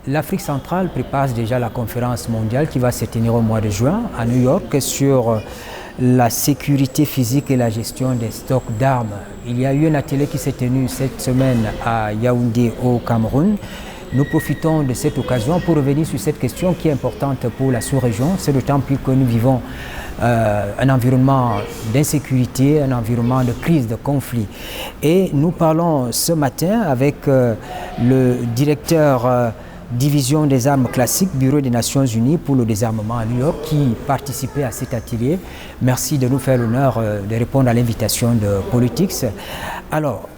L'Afrique centrale prépare déjà la conférence mondiale qui va se tenir au mois de juin à New York sur la sécurité physique et la gestion des stocks d'armes. Il y a eu un atelier qui s'est tenu cette semaine à Yaoundé au Cameroun. Nous profitons de cette occasion pour revenir sur cette question qui est importante pour la sous-région. C'est d'autant plus que nous vivons un environnement d'insécurité, un environnement de crise, de conflit. Et nous parlons ce matin avec le directeur division des armes classiques, Bureau des Nations Unies pour le désarmement à New York, qui participait à cet atelier. Merci de nous faire l'honneur de répondre à l'invitation de Politics. Alors,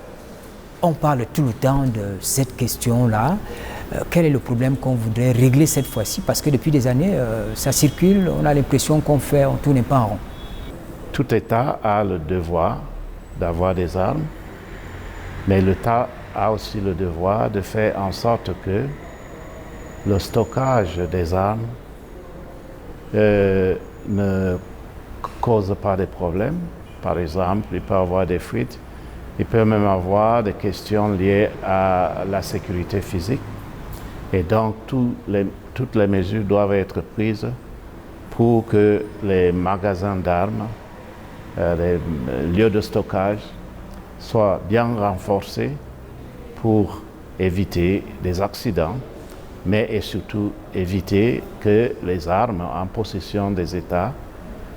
on parle tout le temps de cette question-là. Quel est le problème qu'on voudrait régler cette fois-ci? Parce que depuis des années, ça circule, on a l'impression qu'on tourne pas en rond. Tout État a le devoir d'avoir des armes, mais l'État a aussi le devoir de faire en sorte que le stockage des armes ne cause pas de problèmes. Par exemple, il peut y avoir des fuites, il peut même avoir des questions liées à la sécurité physique. Et donc, toutes les mesures doivent être prises pour que les magasins d'armes, les lieux de stockage soient bien renforcés pour éviter des accidents, mais et surtout éviter que les armes en possession des États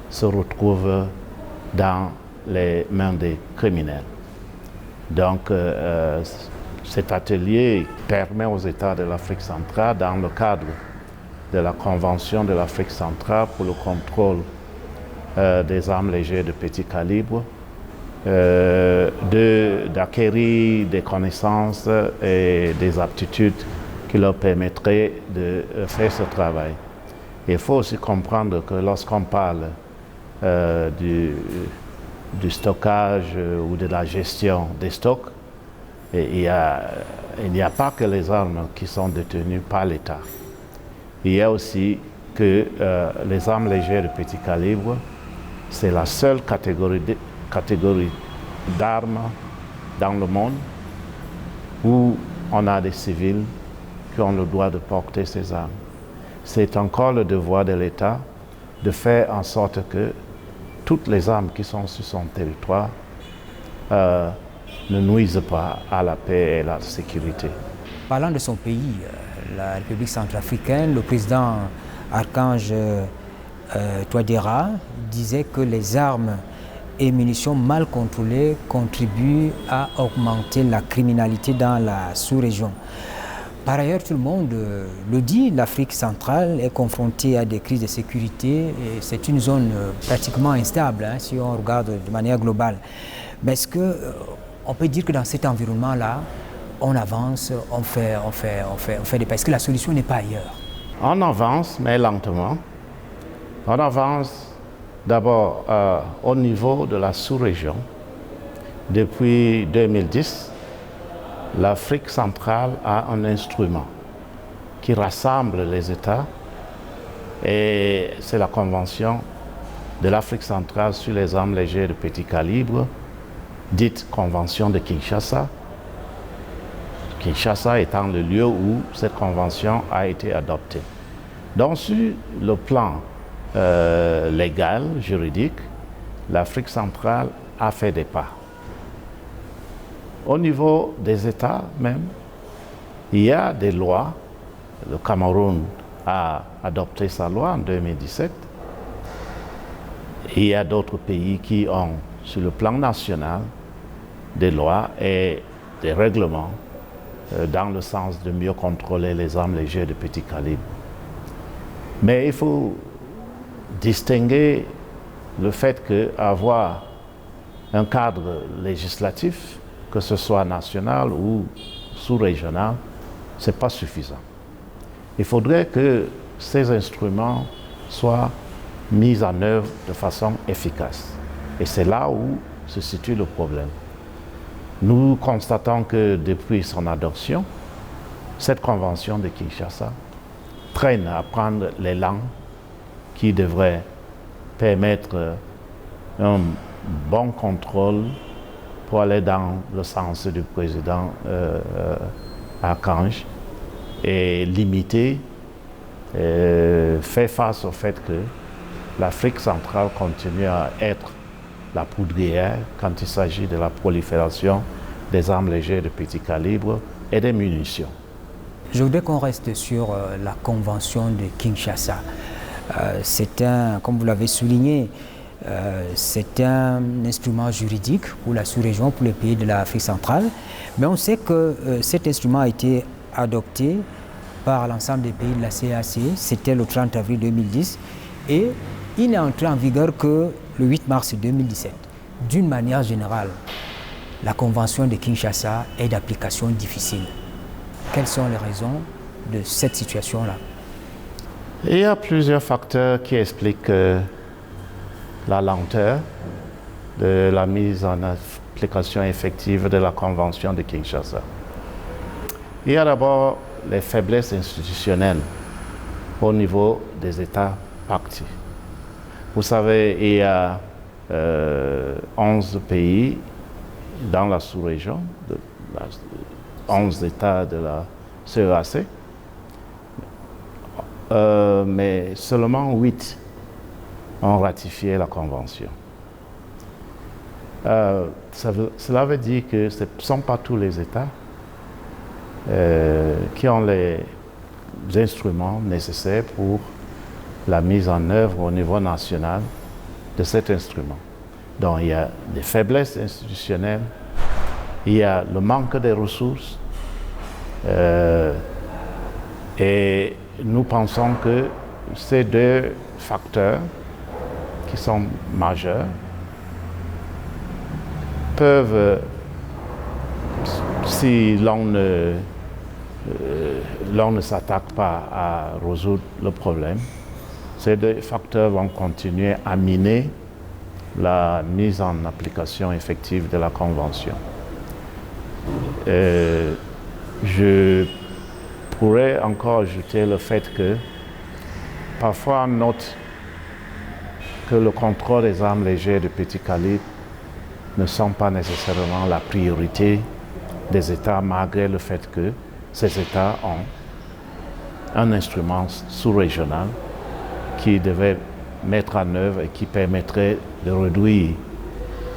se retrouvent dans les mains des criminels. Donc, cet atelier permet aux États de l'Afrique centrale, dans le cadre de la Convention de l'Afrique centrale pour le contrôle des armes légères de petit calibre, d'acquérir des connaissances et des aptitudes qui leur permettraient de faire ce travail. Il faut aussi comprendre que lorsqu'on parle du stockage ou de la gestion des stocks, il n'y a pas que les armes qui sont détenues par l'État. Il y a aussi que les armes légères de petit calibre, c'est la seule catégorie d'armes dans le monde où on a des civils qui ont le droit de porter ces armes. C'est encore le devoir de l'État de faire en sorte que toutes les armes qui sont sur son territoire ne nuisent pas à la paix et à la sécurité. Parlant de son pays, la République centrafricaine, le président Archange Touadéra disait que les armes et munitions mal contrôlées contribuent à augmenter la criminalité dans la sous-région. Par ailleurs, tout le monde le dit, l'Afrique centrale est confrontée à des crises de sécurité et c'est une zone pratiquement instable si on regarde de manière globale. Mais est-ce qu'on peut dire que dans cet environnement-là, on avance, on fait des pas? Est-ce que la solution n'est pas ailleurs? On avance, mais lentement. On avance d'abord au niveau de la sous-région. Depuis 2010, l'Afrique centrale a un instrument qui rassemble les États et c'est la Convention de l'Afrique centrale sur les armes légères de petit calibre, dite Convention de Kinshasa. Kinshasa étant le lieu où cette convention a été adoptée. Donc sur le plan légal, juridique, l'Afrique centrale a fait des pas. Au niveau des États même, il y a des lois. Le Cameroun a adopté sa loi en 2017. Il y a d'autres pays qui ont, sur le plan national, des lois et des règlements dans le sens de mieux contrôler les armes légères de petit calibre. Mais il faut distinguer le fait qu'avoir un cadre législatif, que ce soit national ou sous-régional, ce n'est pas suffisant. Il faudrait que ces instruments soient mis en œuvre de façon efficace. Et c'est là où se situe le problème. Nous constatons que depuis son adoption, cette convention de Kinshasa traîne à prendre l'élan qui devrait permettre un bon contrôle pour aller dans le sens du président Archange est limité fait face au fait que l'Afrique centrale continue à être la poudrière quand il s'agit de la prolifération des armes légères de petit calibre et des munitions. Je voudrais qu'on reste sur la convention de Kinshasa. C'est comme vous l'avez souligné, c'est un instrument juridique pour la sous-région, pour les pays de l'Afrique centrale. Mais on sait que cet instrument a été adopté par l'ensemble des pays de la CEEAC. C'était le 30 avril 2010 et il n'est entré en vigueur que le 8 mars 2017. D'une manière générale, la convention de Kinshasa est d'application difficile. Quelles sont les raisons de cette situation-là? Il y a plusieurs facteurs qui expliquent la lenteur de la mise en application effective de la Convention de Kinshasa. Il y a d'abord les faiblesses institutionnelles au niveau des États parties. Vous savez, il y a 11 pays dans la sous-région, 11 États de la CEEAC, mais seulement 8 ont ratifié la Convention. Cela veut dire que ce ne sont pas tous les États qui ont les instruments nécessaires pour la mise en œuvre au niveau national de cet instrument. Donc il y a des faiblesses institutionnelles, il y a le manque de ressources et nous pensons que ces deux facteurs qui sont majeurs peuvent, si l'on ne s'attaque pas à résoudre le problème, ces deux facteurs vont continuer à miner la mise en application effective de la Convention. Je pourrais encore ajouter le fait que parfois on note que le contrôle des armes légères de petit calibre ne sont pas nécessairement la priorité des États, malgré le fait que ces États ont un instrument sous-régional qui devait mettre en œuvre et qui permettrait de réduire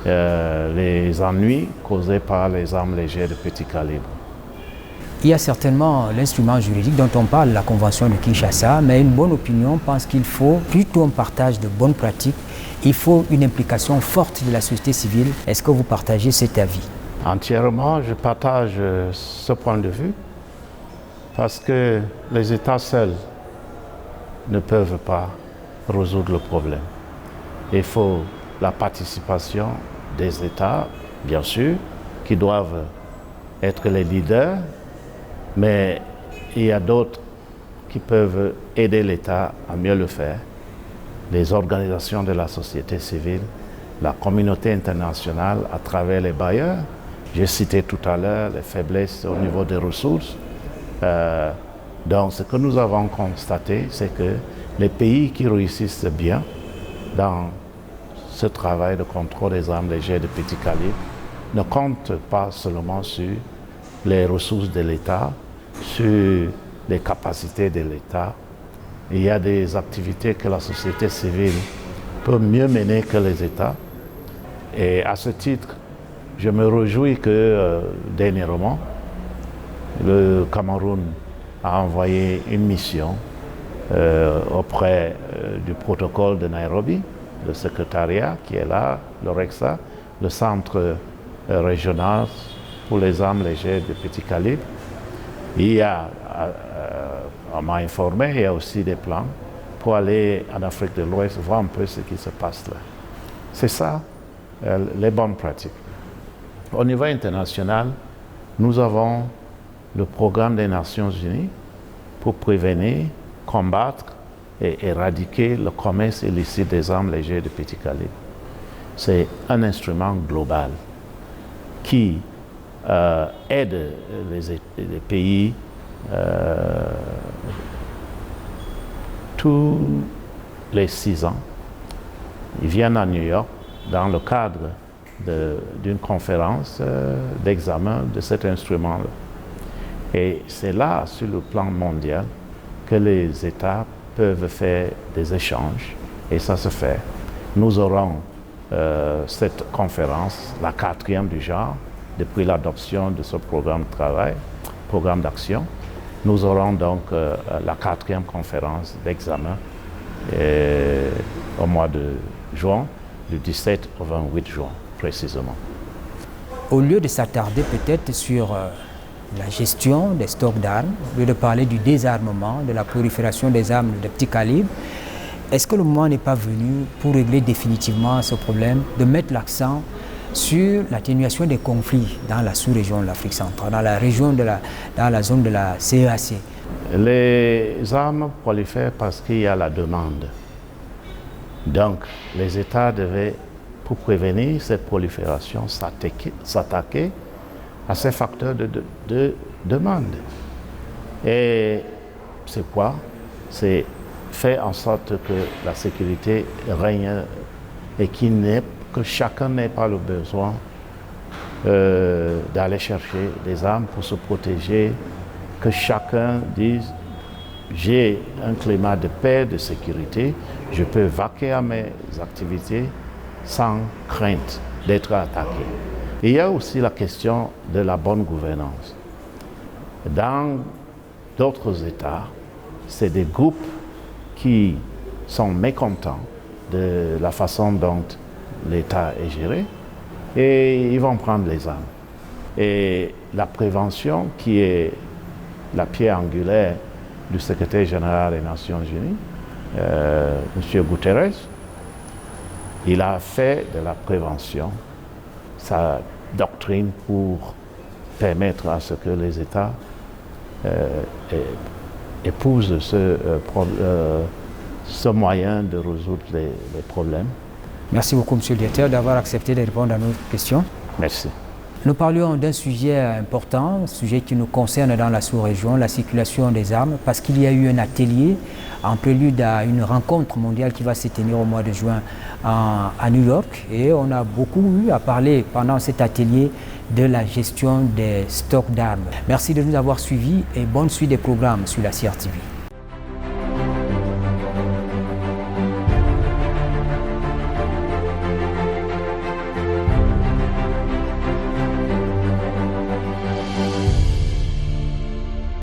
les ennuis causés par les armes légères de petit calibre. Il y a certainement l'instrument juridique dont on parle, la Convention de Kinshasa, mais une bonne opinion pense qu'il faut plutôt un partage de bonnes pratiques. Il faut une implication forte de la société civile. Est-ce que vous partagez cet avis? Entièrement, je partage ce point de vue parce que les États seuls ne peuvent pas résoudre le problème. Il faut la participation des États, bien sûr, qui doivent être les leaders, mais il y a d'autres qui peuvent aider l'État à mieux le faire. Les organisations de la société civile, la communauté internationale à travers les bailleurs. J'ai cité tout à l'heure les faiblesses au niveau des ressources. Donc ce que nous avons constaté, c'est que les pays qui réussissent bien dans ce travail de contrôle des armes légères de petit calibre ne comptent pas seulement sur les ressources de l'État, sur les capacités de l'État. Il y a des activités que la société civile peut mieux mener que les États. Et à ce titre, je me réjouis que dernièrement, le Cameroun a envoyé une mission auprès du protocole de Nairobi, le secrétariat qui est là, le RECSA, le centre régional pour les armes légères de petit calibre. Il y a, on m'a informé, il y a aussi des plans pour aller en Afrique de l'Ouest, voir un peu ce qui se passe là. C'est ça, les bonnes pratiques. Au niveau international, nous avons le programme des Nations Unies pour prévenir, combattre et éradiquer le commerce illicite des armes légères de petit calibre. C'est un instrument global qui aide les pays tous les 6 ans. Ils viennent à New York dans le cadre d'une conférence d'examen de cet instrument-là. Et c'est là, sur le plan mondial, que les États peuvent faire des échanges, et ça se fait. Nous aurons cette conférence, la 4e du genre, depuis l'adoption de ce programme de travail, programme d'action. Nous aurons donc la 4e conférence d'examen au mois de juin, du 17 au 28 juin précisément. Au lieu de s'attarder peut-être sur la gestion des stocks d'armes, au lieu de parler du désarmement, de la prolifération des armes de petit calibre, est-ce que le moment n'est pas venu pour régler définitivement ce problème, de mettre l'accent sur l'atténuation des conflits dans la sous-région de l'Afrique centrale, dans la zone de la CEAC? Les armes prolifèrent parce qu'il y a la demande. Donc, les États devaient, pour prévenir cette prolifération, s'attaquer à ces facteurs de demande. Et c'est quoi? C'est faire en sorte que la sécurité règne et que chacun n'ait pas le besoin d'aller chercher des armes pour se protéger, que chacun dise j'ai un climat de paix, de sécurité, je peux vaquer à mes activités sans crainte d'être attaqué. Et il y a aussi la question de la bonne gouvernance. Dans d'autres États, c'est des groupes qui sont mécontents de la façon dont l'État est géré et ils vont prendre les armes. Et la prévention, qui est la pierre angulaire du secrétaire général des Nations Unies, M. Guterres, il a fait de la prévention sa doctrine pour permettre à ce que les États épousent ce moyen de résoudre les problèmes. Merci beaucoup, M. le directeur, d'avoir accepté de répondre à nos questions. Merci. Nous parlions d'un sujet important, un sujet qui nous concerne dans la sous-région, la circulation des armes, parce qu'il y a eu un atelier en prélude à une rencontre mondiale qui va se tenir au mois de juin à New York. Et on a beaucoup eu à parler pendant cet atelier de la gestion des stocks d'armes. Merci de nous avoir suivis et bonne suite des programmes sur la CRTV.